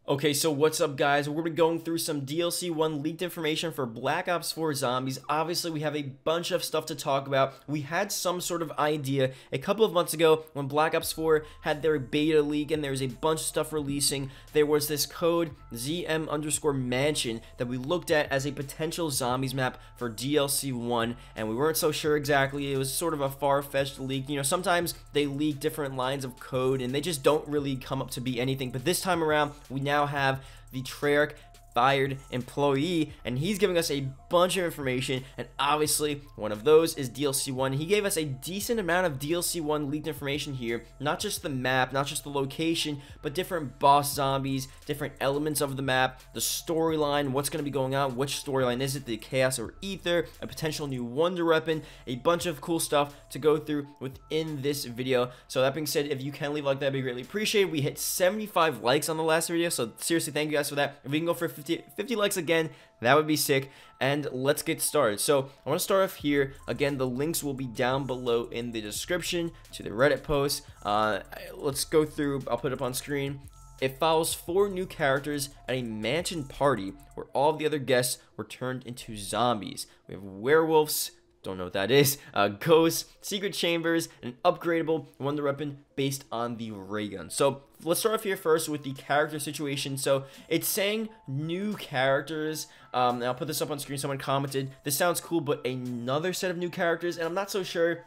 Okay, so what's up guys? We're going to be going through some DLC 1 leaked information for Black Ops 4 Zombies. Obviously, we have a bunch of stuff to talk about. We had some sort of idea a couple of months ago when Black Ops 4 had their beta leak and there was a bunch of stuff releasing. There was this code ZM_Mansion that we looked at as a potential Zombies map for DLC 1, and we weren't so sure exactly. It was sort of a far-fetched leak. You know, sometimes they leak different lines of code and they just don't really come up to be anything, but this time around, we now have the Treyarch fired employee, and he's giving us a bunch of information, and obviously one of those is DLC 1. He gave us a decent amount of DLC 1 leaked information here, not just the map, not just the location, but different boss zombies, different elements of the map, the storyline, what's going to be going on, which storyline is it, the Chaos or Ether, a potential new wonder weapon, a bunch of cool stuff to go through within this video. So that being said, if you can leave a like, that'd be greatly appreciated. We hit 75 likes on the last video, so seriously thank you guys for that. If we can go for 50 likes again, that would be sick. And let's get started. So I want to start off here. Again, the links will be down below in the description to the Reddit post. Let's go through. I'll put it up on screen. It follows 4 new characters at a mansion party where all of the other guests were turned into zombies. We have werewolves, don't know what that is, ghosts, secret chambers, and an upgradable wonder weapon based on the ray gun. So let's start off here first with the character situation. So it's saying new characters, and I'll put this up on screen. Someone commented, this sounds cool, but another set of new characters, and I'm not so sure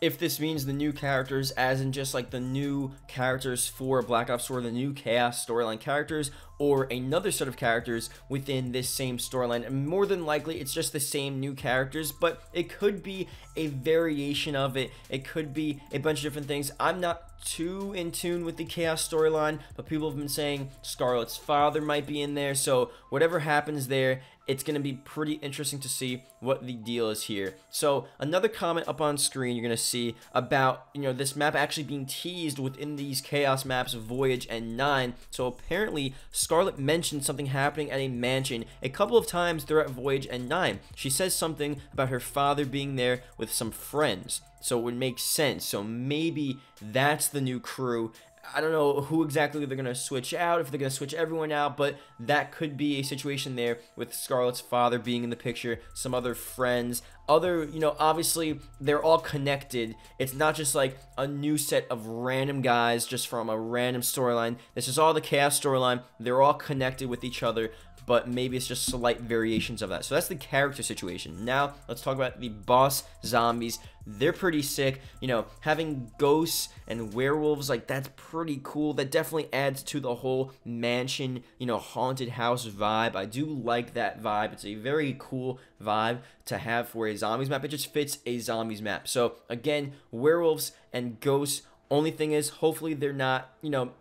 if this means the new characters as in just like the new characters for Black Ops 4, the new Chaos storyline characters, or another set of characters within this same storyline. And more than likely it's just the same new characters, but it could be a variation of it. It could be a bunch of different things. I'm not too in tune with the Chaos storyline, but people have been saying Scarlett's father might be in there, so whatever happens there, it's going to be pretty interesting to see what the deal is here. So another comment up on screen you're going to see about, you know, this map actually being teased within these Chaos maps, Voyage and 9. So apparently Scarlett mentioned something happening at a mansion a couple of times throughout Voyage and 9. She says something about her father being there with some friends, so it would make sense. So maybe that's the new crew. I don't know who exactly they're going to switch out, if they're going to switch everyone out, but that could be a situation there with Scarlett's father being in the picture, some other friends, you know, obviously they're all connected. It's not just like a new set of random guys just from a random storyline. This is all the Chaos storyline. They're all connected with each other, but maybe it's just slight variations of that. So that's the character situation. Now let's talk about the boss zombies. They're pretty sick. You know, having ghosts and werewolves, like, that's pretty cool. That definitely adds to the whole mansion, you know, haunted house vibe. I do like that vibe. It's a very cool vibe to have for a zombies map. It just fits a zombies map. So again, werewolves and ghosts. Only thing is, hopefully they're not, you know,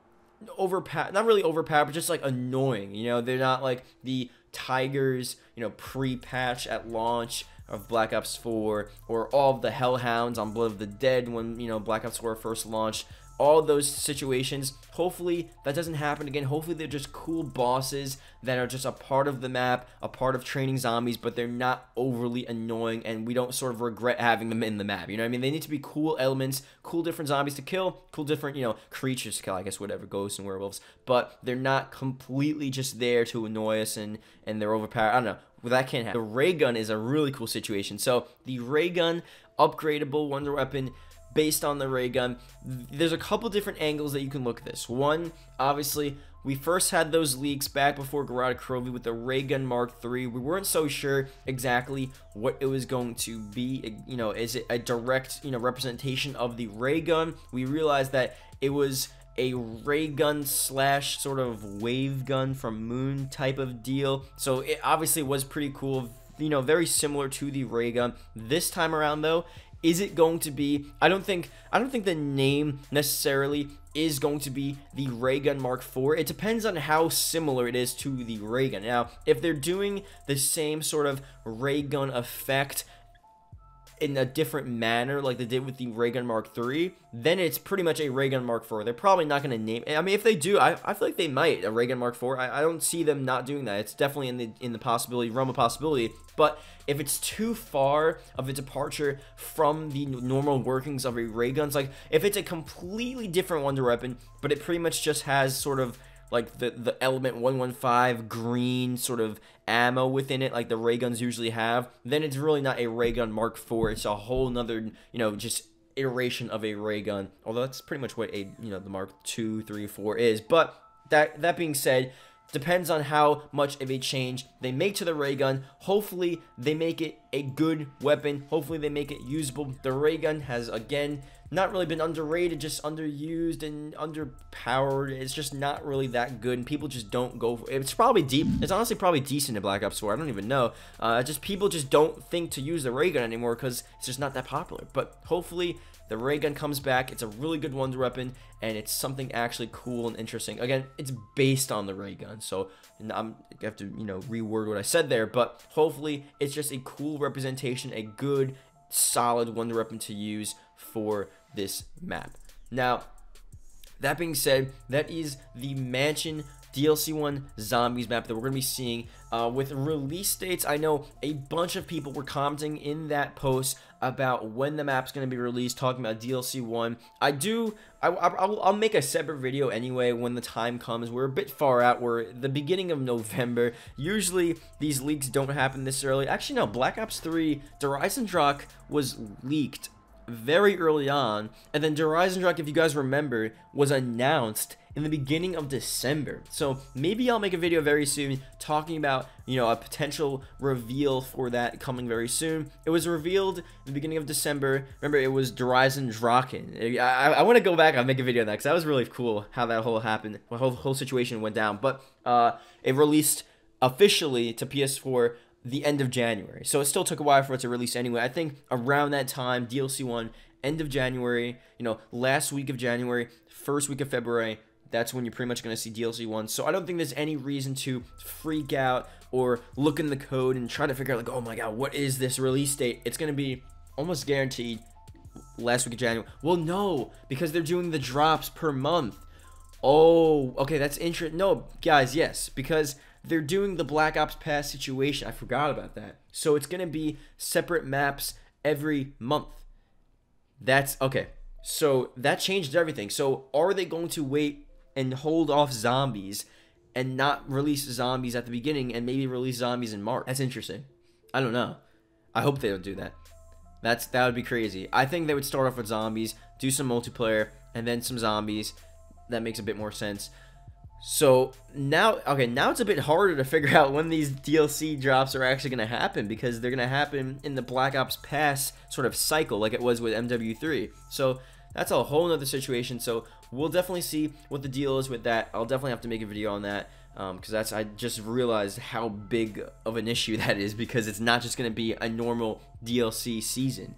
not really overpowered, but just like annoying. You know, they're not like the tigers, you know, pre-patch at launch of Black Ops 4, or all of the hellhounds on Blood of the Dead when, you know, Black Ops 4 first launched. All those situations, hopefully that doesn't happen again. Hopefully they're just cool bosses that are just a part of the map, a part of training zombies, but they're not overly annoying and we don't sort of regret having them in the map. You know what I mean? They need to be cool elements, cool different zombies to kill, cool different, you know, creatures to kill, I guess, whatever, ghosts and werewolves, but they're not completely just there to annoy us and they're overpowered. I don't know. Well, that can't happen. The ray gun is a really cool situation. So the ray gun, upgradable wonder weapon based on the ray gun. There's a couple different angles that you can look at this. One, obviously, we first had those leaks back before Garada Krovi with the ray gun Mark III. We weren't so sure exactly what it was going to be. You know, is it a direct, you know, representation of the ray gun? We realized that it was a ray gun slash sort of wave gun from Moon type of deal. So it obviously was pretty cool, you know, very similar to the ray gun. This time around though, is it going to be, I don't think the name necessarily is going to be the ray gun Mark IV. It depends on how similar it is to the ray gun. Now, if they're doing the same sort of ray gun effect in a different manner like they did with the ray gun Mark III, then it's pretty much a ray gun Mark IV. They're probably not going to name it. I mean, if they do, I feel like they might, a ray gun Mark IV. I don't see them not doing that. It's definitely in the possibility, realm of possibility. But if it's too far of a departure from the normal workings of a ray gun, like if it's a completely different wonder weapon, but it pretty much just has sort of like the element 115 green sort of ammo within it like the ray guns usually have, then it's really not a ray gun Mark IV. It's a whole nother, just iteration of a ray gun, although that's pretty much what a the Mark II, 3, 4 is. But that being said, depends on how much of a change they make to the ray gun. Hopefully they make it a good weapon. Hopefully they make it usable. The ray gun has, again, not really been underrated, just underused and underpowered. It's just not really that good, and people just don't go for it. It's probably deep. It's honestly probably decent in Black Ops 4. I don't even know. Just people just don't think to use the ray gun anymore because it's just not that popular. But hopefully the ray gun comes back. It's a really good wonder weapon, and it's something actually cool and interesting. Again, it's based on the ray gun, so I have to reword what I said there. But hopefully it's just a cool representation, a good solid wonder weapon to use for this map. Now, that being said, that is the Mansion DLC 1 Zombies map that we're going to be seeing with release dates. I know a bunch of people were commenting in that post about when the map's going to be released, talking about DLC 1. I'll make a separate video anyway when the time comes. We're a bit far out. We're the beginning of November. Usually these leaks don't happen this early. Actually, no, Black Ops 3 Der Eisendrache was leaked very early on, and then Der Eisendrache, if you guys remember, was announced in the beginning of December. So maybe I'll make a video very soon talking about a potential reveal for that coming very soon. It was revealed in the beginning of December. Remember, it was Der Eisendrache. I want to go back and make a video on that because that was really cool how that whole happened, the whole situation went down. But it released officially to PS4 the end of January. So it still took a while for it to release anyway. I think around that time, DLC 1, end of January, last week of January, first week of February, that's when you're pretty much going to see DLC 1. So I don't think there's any reason to freak out or look in the code and try to figure out, like, oh my god, what is this release date? It's going to be almost guaranteed last week of January. Well, no, because they're doing the drops per month. Oh, okay, that's interesting. No, guys, yes, because they're doing the Black Ops Pass situation. I forgot about that. So it's going to be separate maps every month. That's okay. So that changed everything. So are they going to wait and hold off zombies and not release zombies at the beginning and maybe release zombies in March? That's interesting. I don't know. I hope they don't do that. That would be crazy. I think they would start off with zombies, do some multiplayer, and then some zombies. That makes a bit more sense. So now it's a bit harder to figure out when these DLC drops are actually going to happen, because they're going to happen in the Black Ops Pass sort of cycle like it was with MW3. So that's a whole nother situation. So we'll definitely see what the deal is with that. I'll definitely have to make a video on that because I just realized how big of an issue that is, because it's not just going to be a normal DLC season.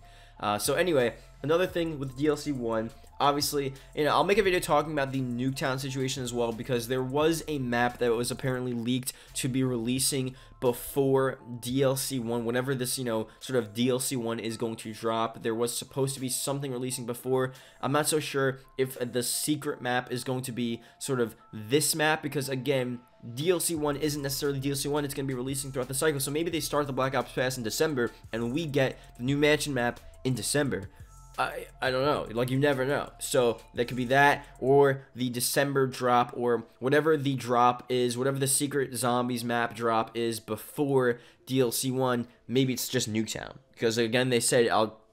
So anyway, another thing with DLC 1, obviously, I'll make a video talking about the Nuketown situation as well, because there was a map that was apparently leaked to be releasing before DLC 1, whenever this, sort of DLC 1 is going to drop. There was supposed to be something releasing before. I'm not so sure if the secret map is going to be sort of this map, because again, DLC 1 isn't necessarily DLC 1, it's going to be releasing throughout the cycle. So maybe they start the Black Ops Pass in December and we get the new Mansion map in December. I don't know, like, you never know. So that could be that, or the December drop, or whatever the drop is, whatever the secret zombies map drop is before DLC 1. Maybe it's just Nuketown, because again, they said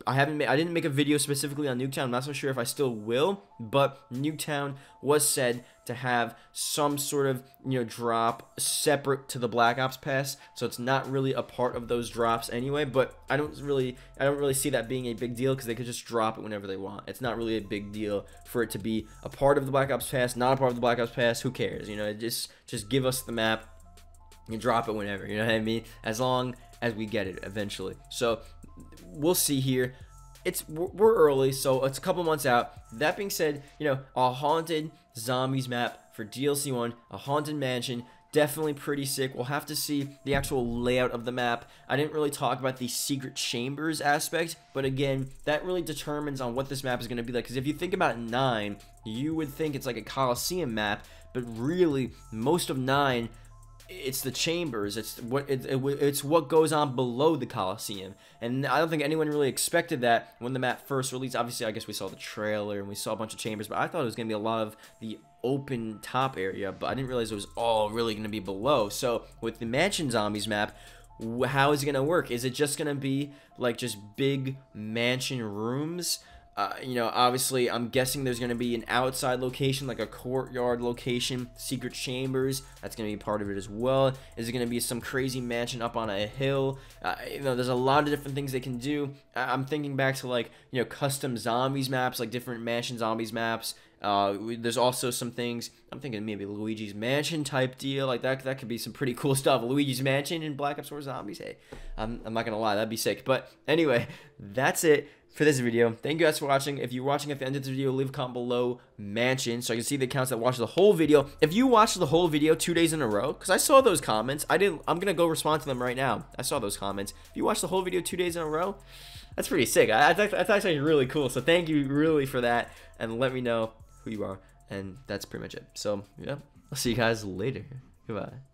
I didn't make a video specifically on Nuketown. I'm not so sure if I still will, but Nuketown was said to have some sort of drop separate to the Black Ops Pass, so it's not really a part of those drops anyway. But I don't really see that being a big deal, because they could just drop it whenever they want. It's not really a big deal for it to be a part of the Black Ops Pass, not a part of the Black Ops Pass. Who cares? Just give us the map and drop it whenever. You know what I mean? As long as we get it eventually. So we'll see here. We're early, so it's a couple months out. That being said, a haunted zombies map for DLC 1, a haunted mansion, definitely pretty sick. We'll have to see the actual layout of the map. I didn't really talk about the secret chambers aspect, but again, that really determines on what this map is going to be like. Because if you think about 9, you would think it's like a Coliseum map, but really, most of 9, it's the chambers. It's what goes on below the Coliseum, and I don't think anyone really expected that when the map first released. Obviously, I guess we saw the trailer and we saw a bunch of chambers, but I thought it was gonna be a lot of the open top area, but I didn't realize it was all really going to be below. So with the Mansion Zombies map, how is it going to work? Is it just going to be like just big mansion rooms? You know, obviously, I'm guessing there's going to be an outside location, like a courtyard location, secret chambers. That's going to be part of it as well. Is it going to be some crazy mansion up on a hill? You know, there's a lot of different things they can do. I'm thinking back to, like, you know, custom zombies maps, like different mansion zombies maps. There's also some things, I'm thinking maybe Luigi's Mansion type deal, like that could be some pretty cool stuff. Luigi's Mansion in Black Ops 4 Zombies, hey, I'm not gonna lie, that'd be sick. But anyway, that's it for this video. Thank you guys for watching. If you're watching at the end of this video, leave a comment below Mansion so I can see the accounts that watch the whole video. If you watched the whole video 2 days in a row, because I saw those comments, I'm gonna go respond to them right now. I saw those comments. If you watched the whole video 2 days in a row, that's pretty sick. That's actually really cool. So thank you really for that, and let me know who you are, and that's pretty much it. So yeah, I'll see you guys later. Goodbye.